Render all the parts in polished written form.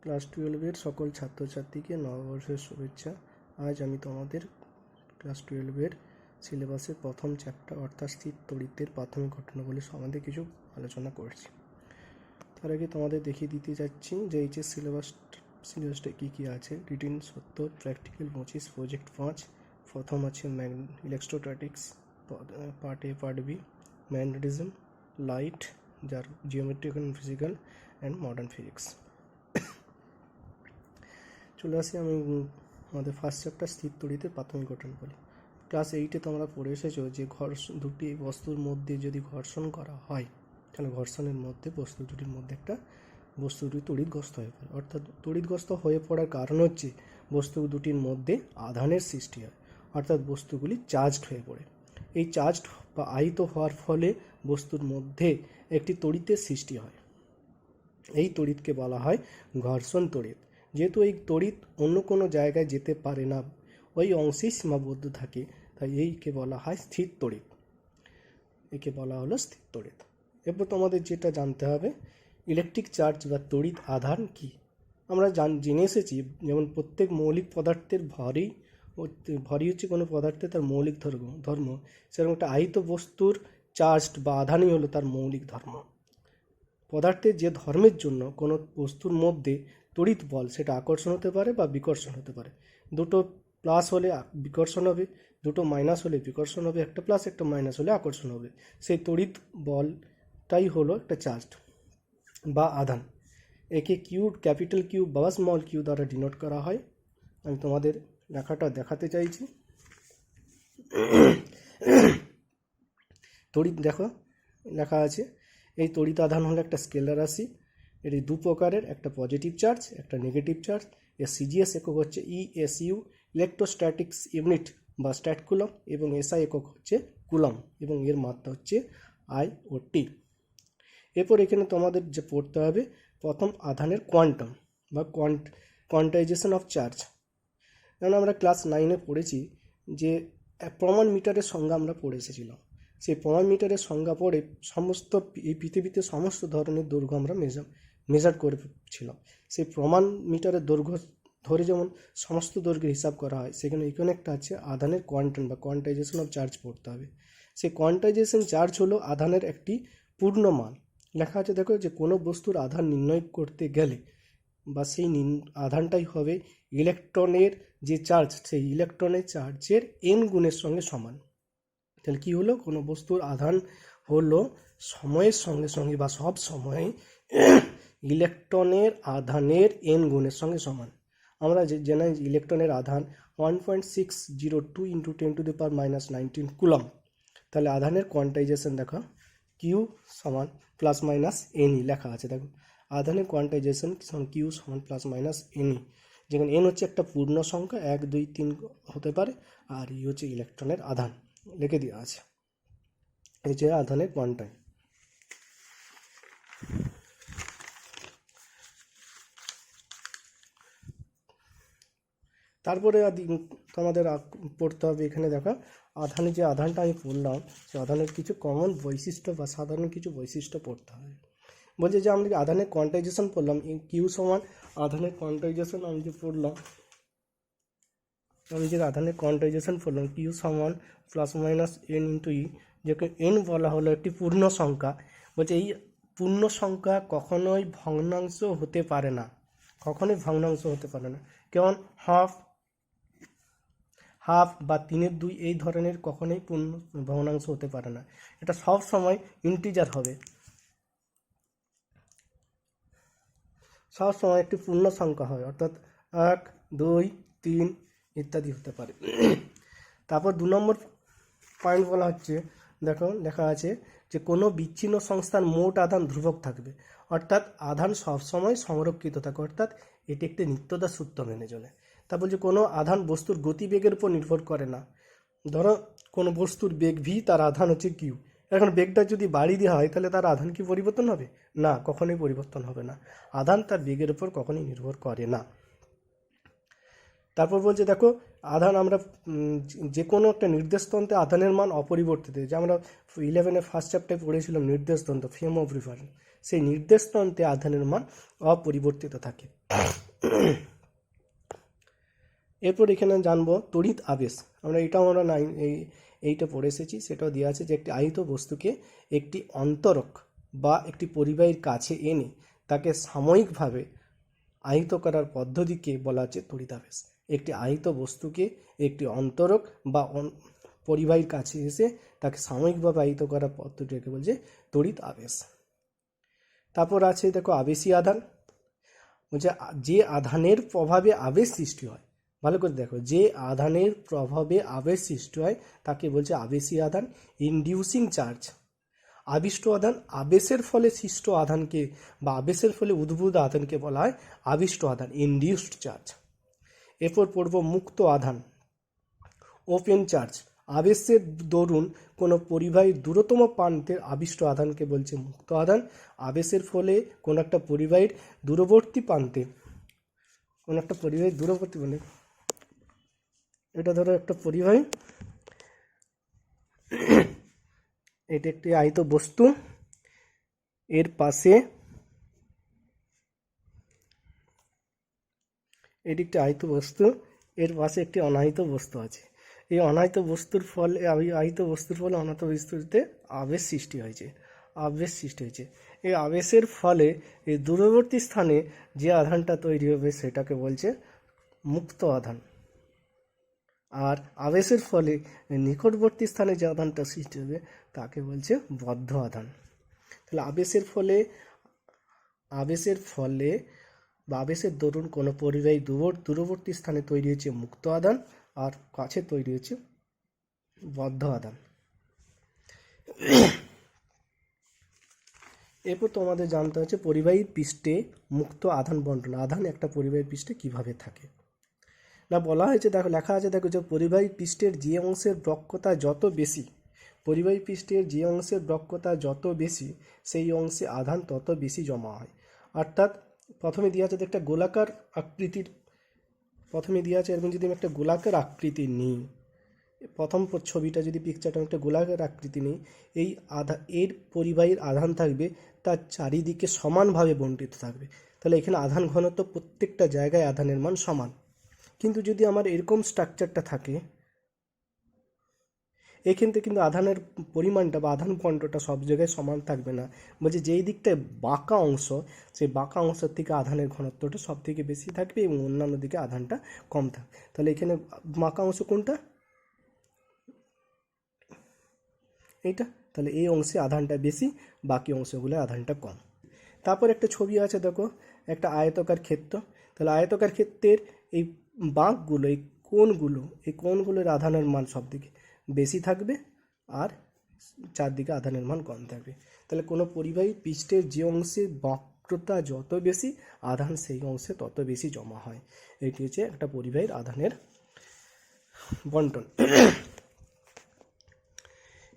Class 12-এর সকল ছাত্রছাত্রীকে নববর্ষের শুভেচ্ছা। আজ আমি তোমাদের ক্লাস 12-এর সিলেবাসের প্রথম চ্যাপ্টার অর্থাৎ স্থির তড়িতের প্রাথমিক ঘটনাগুলি সম্বন্ধে কিছু আলোচনা করছি। তার আগে তোমাদের দেখিয়ে দিতে যাচ্ছি যে এই যে সিলেবাসটা কী আছে। রিটিন 70, প্র্যাকটিক্যাল 25, প্রজেক্ট 5। প্রথম আছে electrostatics part A, part B, magnetism, light, যার geometric and physical and modern physics. চলে আসি আমি আমাদের ফার্স্ট চ্যাপ্টার স্থির তড়িতের প্রাথমিক ঘটনা বলি। ক্লাস 8-এ তোমরা পড়ে এসেছো যে দুটি বস্তুর মধ্যে যদি ঘর্ষণ করা হয় তাহলে ঘর্ষণের মধ্যে বস্তু দুটির মধ্যে একটা বস্তু দুটি তড়িৎগ্রস্ত হয়ে পড়ে। অর্থাৎ তড়িৎগ্রস্ত হয়ে পড়ার কারণ হচ্ছে বস্তু দুটির মধ্যে আধানের সৃষ্টি হয়, অর্থাৎ বস্তুগুলি চার্জড হয়ে পড়ে। এই চার্জড বা আহিত হওয়ার ফলে বস্তুর মধ্যে একটি তড়িতের সৃষ্টি হয়। এই তড়িৎকে বলা হয় ঘর্ষণ তড়িৎ। যেহেতু এই তড়িৎ অন্য কোনো জায়গায় যেতে পারে না, ওই অংশেই সীমাবদ্ধ থাকে, তাই এইকে বলা হয় স্থির তড়িৎ। একে বলা হলো স্থির তড়িৎ। এরপর তোমাদের যেটা জানতে হবে, ইলেকট্রিক চার্জ বা তড়িৎ আধান কি। আমরা জেনে এসেছি যেমন প্রত্যেক মৌলিক পদার্থের ভরই হচ্ছে কোনো পদার্থের তার মৌলিক ধর্ম, সেরকম একটা আহিত বস্তুর চার্জড বা আধানই হলো তার মৌলিক ধর্ম। পদার্থের যে ধর্মের জন্য কোনো বস্তুর মধ্যে তড়িৎ বল সেটা আকর্ষণ হতে পারে বা বিকর্ষণ হতে পারে। দুটো প্লাস হলে বিকর্ষণ হবে, দুটো মাইনাস হলে বিকর্ষণ হবে, একটা প্লাস একটা মাইনাস হলে আকর্ষণ হবে। সেই তড়িৎ বলটাই হলো একটা চার্জ বা আধান। একে ক্যাপিটাল কিউ বা স্মল কিউ দ্বারা ডিনোট করা হয়। আমি তোমাদের লেখাটা দেখাতে চাইছি। তড়িৎ দেখো লেখা আছে, এই তড়িৎ আধান হলো একটা স্কেলার রাশি। এটি দু প্রকারের, একটা পজিটিভ চার্জ, একটা নেগেটিভ চার্জ। এর সিজিএস একক হচ্ছে ইএসইউ, ইলেকট্রোস্ট্যাটিক্স ইউনিট বা স্ট্যাটকুলম, এবং এসআই একক হচ্ছে কুলম, এবং এর মাত্রা হচ্ছে আই ও টি। এরপর এখানে তোমাদের যে পড়তে হবে প্রথম আধানের কোয়ান্টাম বা কোয়ান্টাইজেশন অফ চার্জ। যেমন আমরা ক্লাস 9-এ পড়েছি যে প্রমাণ মিটারের সংজ্ঞা আমরা পড়ে এসেছিলাম। সেই প্রমাণ মিটারের সংজ্ঞা পড়ে সমস্ত এই পৃথিবীতে সমস্ত ধরনের দৈর্ঘ্য আমরা মেজার করেছিলাম। সেই প্রমাণ মিটারের দৈর্ঘ্য ধরে যেমন সমস্ত দৈর্ঘ্যের হিসাব করা হয়, সেখানে এখানে একটা আছে আধানের কোয়ান্টাম বা কোয়ান্টাইজেশন অফ চার্জ পড়তে হবে। সেই কোয়ান্টাইজেশন চার্জ হলো আধানের একটি পূর্ণ মান। লেখা আছে দেখো যে কোনো বস্তুর আধান নির্ণয় করতে গেলে বা সেই আধানটাই হবে ইলেকট্রনের যে চার্জ, সেই ইলেকট্রনের চার্জের এন গুণের সঙ্গে সমান। তাহলে কী হলো, কোনো বস্তুর আধান হলো সময়ের সঙ্গে সঙ্গে বা সব সময় ইলেকট্রনের আধানের এন গুণের সঙ্গে সমান। আমরা জানি ইলেকট্রনের আধান 1.602 × 10⁻⁻19 কুলম। তাহলে আধানের কোয়ান্টাইজেশন দেখো কিউ সমান প্লাস মাইনাস এনই লেখা আছে। দেখো আধানের কোয়ান্টাইজেশন কিউ সমান প্লাস মাইনাস এনই, যেখানে এন হচ্ছে একটা পূর্ণ সংখ্যা, 1 2 3 হতে পারে, আর ই হচ্ছে ইলেকট্রনের আধান লিখে দেওয়া আছে। এই যে আধানের কোয়ান্টাম। তারপরে তোমাদের পড়তে হবে এখানে দেখো আধানের যে আধানটা আমি পড়লাম, সে আধানের কিছু কমন বৈশিষ্ট্য বা সাধারণ কিছু বৈশিষ্ট্য পড়তে হবে। বলছে যে আমরা আধানের কোয়ান্টাইজেশন পড়লাম, কিউ সমান আধানের কোয়ান্টাইজেশন আমি যে আধানের কোয়ান্টাইজেশন পড়লাম কিউ সমান প্লাস মাইনাস এন ইন্টু ই, যাকে এন বলা হলো একটি পূর্ণ সংখ্যা। বলছে এই পূর্ণ সংখ্যা কখনোই ভগ্নাংশ হতে পারে না, কখনোই ভগ্নাংশ হতে পারে না। কেমন হাফ বা 3/2 এই ধরনের কখনোই পূর্ণ ভগ্নাংশ হতে পারে না। এটা সব সময় ইন্টিজার হবে, সব সময় একটি পূর্ণ সংখ্যা হয়, অর্থাৎ 1 2 3 ইত্যাদি হতে পারে। তারপর 2 নম্বর পয়েন্ট বলা হচ্ছে, দেখো লেখা আছে যে কোনো বিচ্ছিন্ন সংস্থার মোট আধান ধ্রুবক থাকবে, অর্থাৎ আধান সবসময় সংরক্ষিত থাকে, অর্থাৎ এটি একটি নিত্যতা সূত্র মেনে চলে। তা বলছে কোনো আধান বস্তুর গতিবেগের উপর নির্ভর করে না। ধরো কোনো বস্তুর বেগ ভি, তার আধান হচ্ছে কিউ। এখন বেগটা যদি বাড়িয়ে দেওয়া হয় তাহলে তার আধান কি পরিবর্তন হবে? না, কখনোই পরিবর্তন হবে না। আধান তার বেগের উপর কখনোই নির্ভর করে না। তারপর বলছে দেখো আধান আমরা যে কোনো একটা নির্দেশতন্ত্রে আধানের মান অপরিবর্তিত, যে আমরা 11-এর ফার্স্ট চ্যাপ্টারে পড়েছিলাম নির্দেশতন্ত্র, ফ্রেম অফ রেফারেন্স। সেই নির্দেশ প্রান্তে আধানের মান অপরিবর্তিত থাকে। এরপর এখানে জানবো তড়িৎ আবেশ। আমরা এইটা পড়ে এসেছি, সেটাও দেওয়া আছে যে একটি আহিত বস্তুকে একটি অন্তরক বা একটি পরিবাহীর কাছে এনে তাকে সাময়িকভাবে আহিত করার পদ্ধতিকে বলা হচ্ছে তড়িৎ আবেশ। একটি আহিত বস্তুকে একটি অন্তরক বা পরিবাহীর কাছে এসে তাকে সাময়িকভাবে আহিত করার পদ্ধতিকে বলছে তড়িৎ আবেশ। তারপর আছে দেখো আবেশী আধান। বলছে যে আধানের প্রভাবে আবেশ সৃষ্টি হয়, ভালো করে দেখো, যে আধানের প্রভাবে আবেশ সৃষ্টি হয় তাকে বলছে আবেশী আধান। ইনডিউসিং চার্জ, আবিষ্ট আধান। আবেশের ফলে সৃষ্ট আধানকে বা আবেশের ফলে উদ্ভূত আধানকে বলা হয় আবিষ্ট আধান, ইনডিউসড চার্জ। এরপর পড়ব মুক্ত আধান, ওপেন চার্জ। আবেশের দরুন কোনো পরিবাহীর দূরতম প্রান্তের আবিষ্ট আধানকে বলছে মুক্ত আধান। আবেশের ফলে কোনো একটা পরিবাহীর দূরবর্তী প্রান্তে এটা ধরো একটা পরিবাহী, এটা একটি আহিত বস্তু, এর পাশে এটি একটি আহিত বস্তু, এর পাশে একটি অনাহিত বস্তু আছে। এই অনাহিত বস্তুর ফলে আহিত বস্তুর ফলে অনাহিত বস্তুতে আবেশ সৃষ্টি হয়েছে। এই আবেশের ফলে এই দূরবর্তী স্থানে যে আধানটা তৈরি হবে সেটাকে বলছে মুক্ত আধান। আর আবেশের ফলে নিকটবর্তী স্থানে যে আধানটা সৃষ্টি হবে তাকে বলছে বদ্ধ আধান। তাহলে আবেশের ফলে বা আবেশের দরুন কোনো পরিবাহী দূরবর্তী স্থানে তৈরি হয়েছে মুক্ত আধান, আর কাছে তৈরি হয়েছে বদ্ধ আধান। এরপর তোমাদের জানতে হচ্ছে পরিবাহীর পৃষ্ঠে মুক্ত আধান বন্টন। আধান একটা পরিবাহীর পৃষ্ঠে কিভাবে থাকে না, বলা হয়েছে, দেখো লেখা আছে, দেখো যে পরিবাহী পৃষ্ঠের যে অংশের বক্রতা যত বেশি সেই অংশে আধান তত বেশি জমা হয়। অর্থাৎ প্রথমে দেওয়া আছে একটা গোলাকার আকৃতির, এরকম যদি আমি একটা গোলাকার আকৃতি নিই, প্রথম ছবিটা যদি পিকচারটা একটা গোলাকার আকৃতি নিই, এর পরিবাহীর আধান থাকবে তার চারিদিকে সমানভাবে বণ্টিত থাকবে। তাহলে এখানে আধান ঘনত্ব প্রত্যেকটা জায়গায় আধানের মান সমান। কিন্তু যদি আমার এরকম স্ট্রাকচারটা থাকে, এক্ষেত্রে কিন্তু আধানের পরিমাণটা বা আধান বণ্টনটা সব জায়গায় সমান থাকবে না। বলছে যেই দিকটায় বাঁকা অংশ, সেই বাঁকা অংশের থেকে আধানের ঘনত্বটা সব থেকে বেশি থাকবে এবং অন্যান্য দিকে আধানটা কম থাকবে। তাহলে এখানে বাঁকা অংশ কোনটা? এইটা। তাহলে এই অংশে আধানটা বেশি, বাকি অংশগুলো আধানটা কম। তারপর একটা ছবি আছে, দেখো একটা আয়তাকার ক্ষেত্র। তাহলে আয়তাকার ক্ষেত্রের এই বাঁকগুলো, এই কোণগুলোর আধানের মান সব দিকে বেশি থাকবে আর চারদিকে আধানের মান কম থাকবে। তাহলে কোনো পরিবাহী পৃষ্ঠের যে অংশে বক্রতা যত বেশি, আধান সেই অংশে তত বেশি জমা হয়। এটি হচ্ছে একটা পরিবাহীর আধানের বন্টন।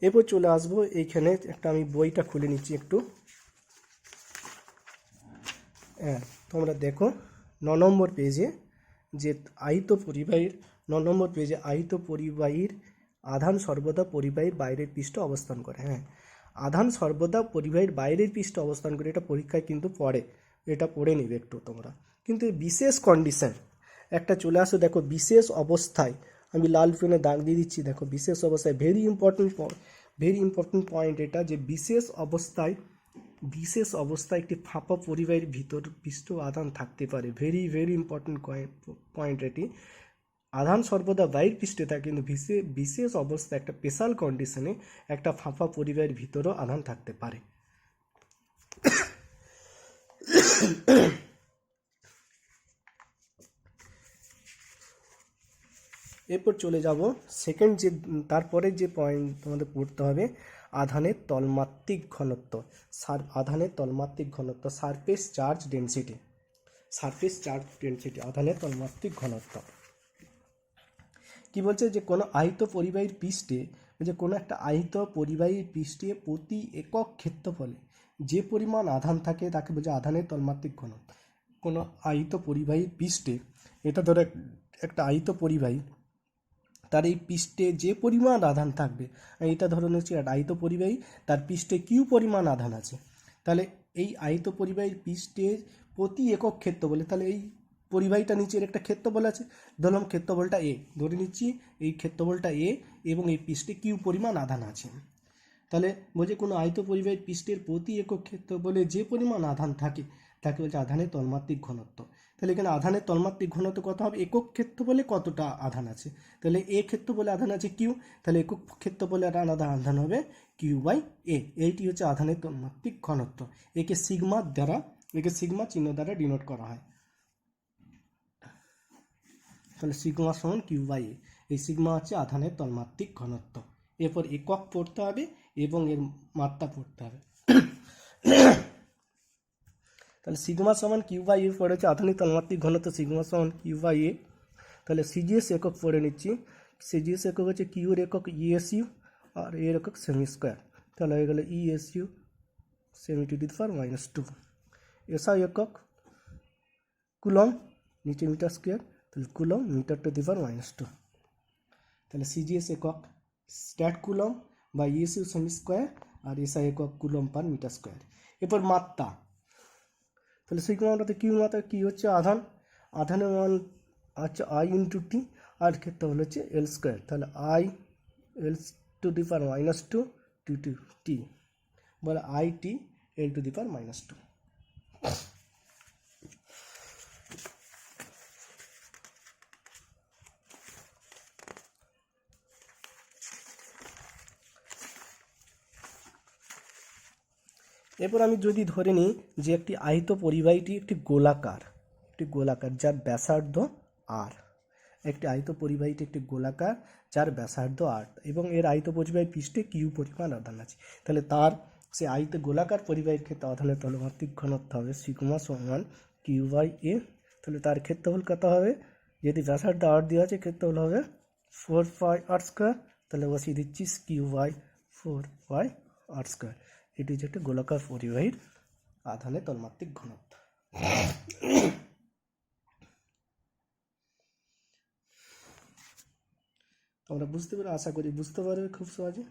এরপর চলে আসবো এইখানে একটা, আমি বইটা খুলে নিচ্ছি একটু। হ্যাঁ, তোমরা দেখো 9 নম্বর পেজে যে আহিত পরিবাহীর আধান সর্বদা পরিবাহীর বাইরের পৃষ্ঠে অবস্থান করে। হ্যাঁ, আধান সর্বদা পরিবাহীর বাইরের পৃষ্ঠে অবস্থান করে, এটা পরীক্ষায় কিন্তু পড়ে, এটা পড়ে নিবে একটু তোমরা। কিন্তু বিশেষ কন্ডিশন একটা চলে আসো, দেখো বিশেষ অবস্থায়, আমি লাল পেনে দাগ দিয়ে দিচ্ছি, দেখো বিশেষ অবস্থায়, ভেরি ইম্পর্টেন্ট পয়েন্ট এটা, যে বিশেষ অবস্থায় একটি ফাঁপা পরিবাহীর ভিতর পৃষ্ঠ আধান থাকতে পারে। ভেরি ইম্পর্টেন্ট পয়েন্ট এটি। আধান সর্বদা বাইরের পৃষ্ঠে থাকে, কিন্তু বিশেষ অবস্থায় একটা স্পেশাল কন্ডিশনে একটা ফাঁপা পরিবাহীর ভিতরও আধান থাকতে পারে। এরপর চলে যাব সেকেন্ড, তারপরে যে পয়েন্ট তোমাদের পড়তে হবে, আধানের তলমাত্রিক ঘনত্ব। সারফেস চার্জ ডেনসিটি, আধানের তলমাত্রিক ঘনত্ব। কি বলছে, যে কোনো আহিত পরিবাহীর পৃষ্ঠে প্রতি একক ক্ষেত্রফলে যে পরিমাণ আধান থাকে তাকে বলছে আধানের তলমাত্রিক ঘনত্ব। কোনো আহিত পরিবাহীর পৃষ্ঠে, এটা ধরো একটা আহিত পরিবাহী, তার এই পৃষ্ঠে যে পরিমাণ আধান থাকবে, এটা ধরে নিচ্ছি একটা আহিত পরিবাহী, তার পৃষ্ঠে কিউ পরিমাণ আধান আছে, তাহলে এই আয়ত পরিবাহীর পৃষ্ঠের প্রতি একক ক্ষেত্রফলে, তাহলে এই পরিবাহীটা নিচের একটা ক্ষেত্রফল আছে, ধরলাম ক্ষেত্রফলটা এ, ধরে নিচ্ছি এই ক্ষেত্রফলটা এ এবং এই পৃষ্ঠে কিউ পরিমাণ আধান আছে। তাহলে বলছে কোনো আয়ত পরিবাহীর পৃষ্ঠের প্রতি একক ক্ষেত্রফলে যে পরিমাণ আধান থাকে তাকে বলছে আধানের তলমাত্রিক ঘনত্ব। তাহলে এখানে আধানের তলমাত্রিক ঘনত্ব কত হবে, একক ক্ষেত্রফলে কতটা আধান আছে, তাহলে এ ক্ষেত্রফলে আধান আছে কিউ, তাহলে একক ক্ষেত্রফলে আধান হবে কিউ বাই এ। এইটি হচ্ছে আধানের তলমাত্রিক ঘনত্ব। একে সিগমা চিহ্ন দ্বারা ডিনোট করা হয়। তাহলে সিগমা সমান কিউ বাই এ, এই সিগমা হচ্ছে আধানের তলমাত্রিক ঘনত্ব। এরপর একক পড়তে হবে এবং এর মাত্রা পড়তে হবে। তাহলে সিগমা সমান কিউ বাই এ পড়েছে আধানের তলমাত্রিক ঘনত্ব সিগমা সমান কিউ বাই এ। তাহলে সিজিএস একক পড়ে নিচ্ছি, সিজিএস একক হচ্ছে কিউর একক ইএসইউ আর এর একক সেমি স্কোয়ার, তাহলে হয়ে গেল ESU semi two the power -2। SI একক কুলম, নিচে মিটার স্কোয়ার, তাহলে coulomb metre two the power -2। তাহলে সিজিএস একক স্ট্যাট কুলম বা ইএসইউ সেমি স্কোয়ার আর এসআই একক কুলম পার মিটার স্কোয়ার। এরপর মাত্রা, তাহলে সিগমাটাতে কিউ মাত্রা কি হচ্ছে আধানের মান আচ্ছা আই ইন্টু টি, আর ক্ষেত্রফল হচ্ছে এল স্কোয়ার, তাহলে I L to the power -2 to two T, বলে I T L to the power -2। এরপর আমি যদি ধরে নিই যে একটি আয়ত পরিবাহীটি একটি গোলাকার যার ব্যাসার্ধ আর, একটি আয়ত পরিবাহীটি একটি গোলাকার যার ব্যাসার্ধ আর এবং এর আয়ত পরিবাহী পৃষ্ঠে কিউ পরিমাণ আধান আছে, তাহলে তার সে আয়ত গোলাকার পরিবাহীর ক্ষেত্রে আধানের তলমাত্রিক ঘনত্ব হবে সিগমা সমান কিউ বাই এ। তাহলে তার ক্ষেত্রফল কত হবে, যদি ব্যাসার্ধ আর দেওয়া আছে ক্ষেত্রফল হবে 4 পাই আর স্কোয়ার, তাহলে বসিয়ে দিচ্ছি q by 4 pi r square. এটি হচ্ছে একটা গোলাকার পরিবাহীর আধানের তলমাত্রিক ঘনত্ব। তোমরা বুঝতে পারো, আশা করি বুঝতে পারবে খুব সহজে।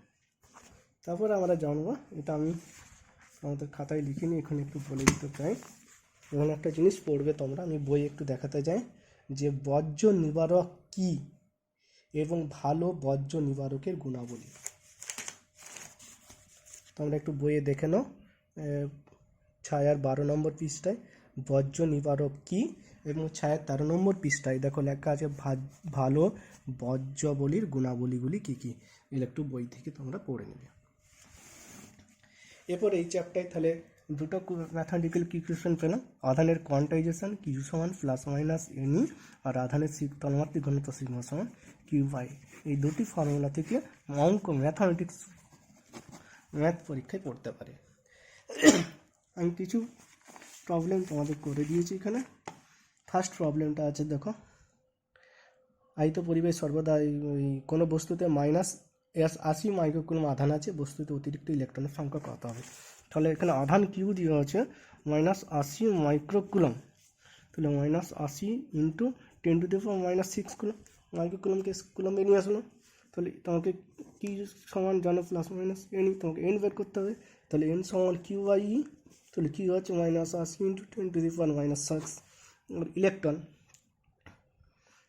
তারপরে আমরা জানবো, এটা আমি আমাদের খাতায় লিখিনি, এখানে একটু বলে দিতে চাই। এখানে একটা জিনিস পড়বে তোমরা, আমি বই একটু দেখাতে চাই যে বর্জ্য নিবারক কি এবং ভালো বর্জ্য নিবারকের গুণাবলী। তোমরা একটু বইয়ে দেখে নাও, ছায়ার 12 নম্বর পৃষ্ঠায় বর্জ্য নিবারক কি এবং ছায়ার 13 নম্বর পৃষ্ঠায় দেখো লেখা আছে ভালো বর্জ্যাবলীর গুণাবলীগুলি কী কী। এগুলো একটু বই থেকে তোমরা পড়ে নেবে। এরপর এই চ্যাপ্টারে তাহলে দুটো ম্যাথামেটিক্যাল ইকুয়েশন পেলাম, আধানের কোয়ান্টাইজেশন কিউ সমান প্লাস মাইনাস এনই আর আধানের তলমাত্রিক ঘনত্ব সিগমা সমান কিউ বাই। এই দুটি ফর্মুলা থেকে অঙ্ক ম্যাথ পরীক্ষায় পড়তে পারে। আমি কিছু প্রবলেম তোমাদের করে দিয়েছি এখানে। ফার্স্ট প্রবলেমটা আছে দেখো, আয়ত পরিবেশ সর্বদা কোনো বস্তুতে -80 মাইক্রোকুলম আধান আছে, বস্তুতে অতিরিক্ত ইলেকট্রনের সংখ্যা কত হবে। তাহলে এখানে আধান কিউ দেওয়া আছে -80 মাইক্রোকুলম, তাহলে -80 into 10 to the power -6 coulomb, মাইক্রোকুলমকে কুলমে নিয়ে আসলো। তাহলে তোমাকে কি সমান জানো প্লাস মাইনাস এন, তোমাকে এন বের করতে হবে। তাহলে এন সমান কিউ বাই ই, তাহলে কিউ হচ্ছে -80 into 10 to the power -6।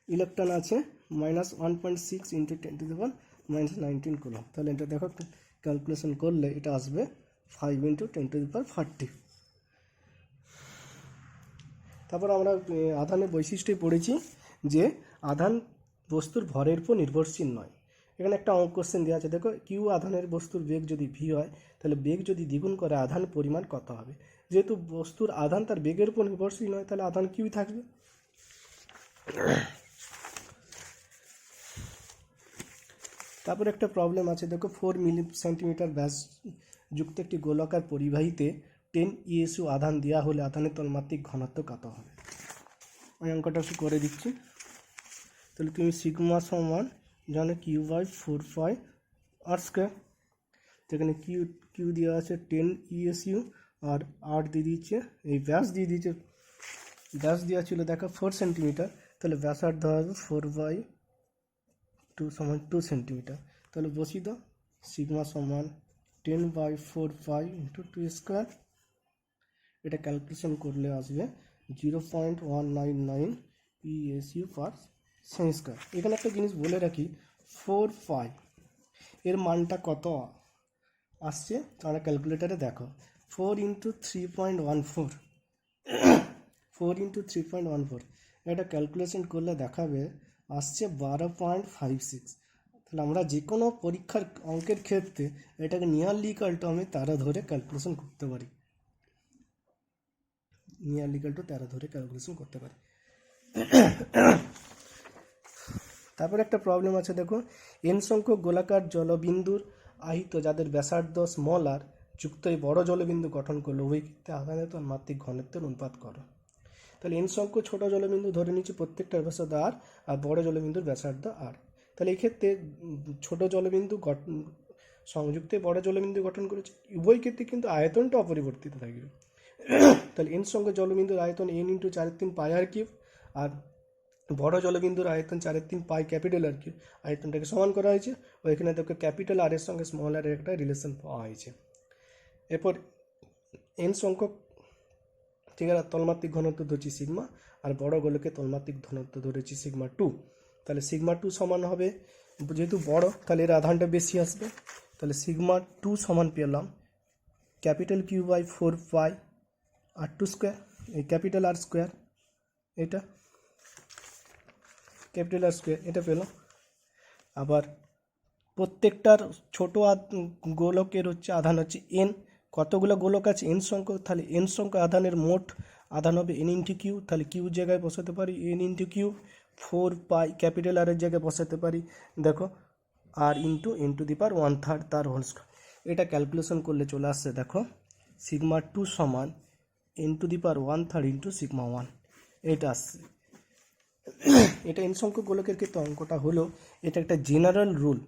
Electron আছে -1.6 into 10 to the power -19 coulomb. তাহলে এটা দেখো ক্যালকুলেশন করলে এটা আসবে 5 ইন্টু 10 টু দি পাওয়ার 40। তারপর আমরা আধানের বৈশিষ্ট্যে পড়েছি যে আধান বস্তুর ভরের উপর নির্ভরশীল নয়। এখানে একটা অঙ্ক কোশ্চেন দেওয়া আছে, দেখো কিউ আধানের বস্তুর বেগ যদি ভি হয় তাহলে বেগ যদি দ্বিগুণ করে আধান পরিমাণ কত হবে। যেহেতু বস্তুর আধান তার বেগের উপর নির্ভরশীল নয়, তাহলে আধান কিউ থাকবে। তারপর একটা প্রবলেম আছে, দেখো 4 মিলি সেন্টিমিটার ব্যাস যুক্ত একটি গোলাকার পরিবাহীতে 10 ইএসইউ আধান দেওয়া হলে আধানের তলমাত্রিক ঘনত্ব কত হবে। আমি অঙ্কটা একটু করে দিচ্ছি। তাহলে তুমি সিগমা সমান জানো q by 4 pi r square, যেখানে কিউ দেওয়া আছে 10 ইএসইউ আর আর দিয়ে দিচ্ছে এই ব্যাস দিয়ে দিচ্ছে, ব্যাস দেওয়া ছিল দেখো 4 সেন্টিমিটার, তাহলে ব্যাসার্ধ হবে 4/2 সমান 2 সেন্টিমিটার। তাহলে বসিয়ে দাও, সিগমা সমান 10/4 পাই ইন্টু 2 স্কোয়ার এটা ক্যালকুলেশন করলে আসবে 0.199 PSU পার সেমি স্কোয়ার। এখানে একটা জিনিস বলে রাখি, 4 এর মানটা কত আসছে তোমরা ক্যালকুলেটারে দেখো। 4 × 3.14, 4 × 3.14 এটা ক্যালকুলেশন করলে দেখাবে আসছে 12.56। তাহলে আমরা যে কোনো পরীক্ষার অঙ্কের ক্ষেত্রে এটাকে নিয়ারলি ইকুয়াল টু আমি 13 ধরে ক্যালকুলেশন করতে পারি, নিয়ারলি ইকুয়াল টু 13 ধরে ক্যালকুলেশন করতে পারি। তারপরে একটা প্রবলেম আছে, দেখো n সংখ্যক গোলাকার জলবিন্দুর আহিত যাদের ব্যাসার্ধ স্মল আর যুক্ত এই বড় জলবিন্দু গঠন করলো উভয় ক্ষেত্রে আধানের তন্মাত্রিক ঘনত্বের অনুপাত করো। তাহলে n সংখ্যক ছোট জলবিন্দু ধরে নিচ্ছি প্রত্যেকটার ব্যাসার্ধ আর, আর বড় জলবিন্দুর ব্যাসার্ধ আর। তাহলে এই ক্ষেত্রে ছোট জলবিন্দু সংযুক্ত বড় জলবিন্দু গঠন করেছে, উভয় ক্ষেত্রে কিন্তু আয়তনটা অপরিবর্তিত থাকবে। তাহলে n সংখ্যক জলবিন্দুর আয়তন n × 4/3 পাই আর কিউব, আর বড় জলবিন্দুর আয়তন 4/3 পাই ক্যাপিটাল আর কিউব। আয়তনটাকে সমান করা হয়েছে, ওইখানে দেখো ক্যাপিটাল আর এর সঙ্গে স্মল আর এর একটা রিলেশন পাওয়া হয়েছে। এরপর n সংখ্যক, ঠিক আছে, তলমাত্রিক ঘনত্ব ধরছি সিগমা, আর বড় গোলকে তলমাত্রিক ঘনত্ব ধরেছি σ2। তাহলে σ2 সমান হবে, যেহেতু বড় তাহলে এর আধানটা বেশি আসবে, তাহলে σ2 সমান পেলাম capital q by 4 r2 square, এই ক্যাপিটাল আর স্কোয়ার, এটা ক্যাপিটাল আর স্কোয়ার, এটা পেলাম। আবার প্রত্যেকটার ছোট গোলকের হচ্ছে আধান হচ্ছে n, কতগুলো গোলক আছে n সংখ্যক, তাহলে n সংখ্যক আধানের মোট আধান হবে n × কিউ, তাহলে কিউ জায়গায় বসাতে পারি n × কিউ, 4 ক্যাপিটাল আর এর জায়গায় বসাতে পারি দেখো আর ইন্টু n⁻1/3 তার হোল স্কোয়ার। এটা ক্যালকুলেশন করলে চলে আসছে দেখো σ2 সমান n⁻1/3 × σ1, এটা আসছে। এটা n সংখ্যক গোলকের ক্ষেত্রে অঙ্কটা হলো, এটা একটা জেনারেল রুল,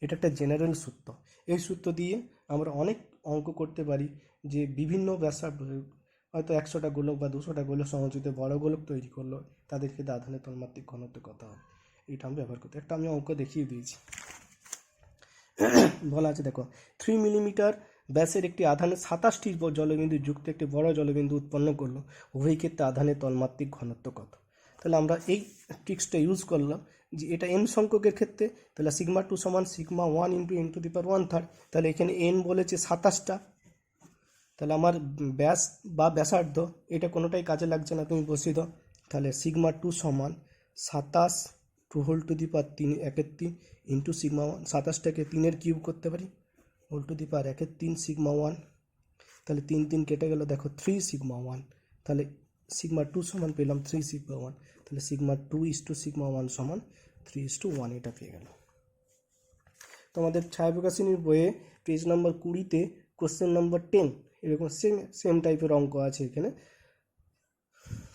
এটা একটা জেনারেল সূত্র। এই সূত্র দিয়ে আমরা অনেক অঙ্ক করতে পারি, যে বিভিন্ন ব্যাসার্ধ হয়তো 100টা গোলক বা 200টা গোলক সংযোজিত বড় গোলক তৈরি করলো, তাদেরকে আধানের তন্মাত্রিক ঘনত্ব কত হবে এটা আমি ব্যবহার করতে। একটা আমি অঙ্ক দেখিয়ে দিয়েছি, বলা আছে দেখো 3 মিলিমিটার ব্যাসের একটি আধানের 27টি জলবিন্দু যুক্ত একটি বড় জলবিন্দু উৎপন্ন করলো, উভয় ক্ষেত্রে আধানের তন্মাত্রিক ঘনত্ব কত। তাহলে আমরা এই ট্রিক্সটা ইউজ করলাম, যে এটা n সংখ্যকের ক্ষেত্রে তাহলে σ2 সমান σ1 × n⁻1/3, তাহলে এখানে n বলেছে 27টা, তাহলে আমার ব্যাস বা ব্যাসার্ধ এটা কোনোটাই কাজে লাগছে না, তুমি বসিয়ে দাও। তাহলে σ2 সমান 27 2³ 1/3 ইন্টু σ1, 27টাকে 3-এর কিউব করতে পারি, ⁻1/3 σ1, তাহলে 3 কেটে গেল, দেখো 3 σ1, তাহলে σ2 সমান পেলাম 3 σ1, তাহলে σ2 σ1 সমান 3:1, এটা পেয়ে গেল। তোমাদের ছায়াপ্রকাশনীর বইয়ে পেজ নম্বর 20-তে কোশ্চেন নম্বর 10 এরকম সেম টাইপের অঙ্ক আছে, এখানে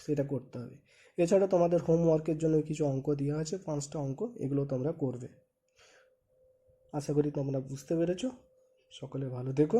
সেটা করতে হবে। এছাড়া তোমাদের হোমওয়ার্কের জন্য কিছু অঙ্ক দেওয়া আছে, 5টা অঙ্ক, এগুলো তোমরা করবে। আশা করি তোমরা বুঝতে পেরেছো। সকলে ভালো থেকো।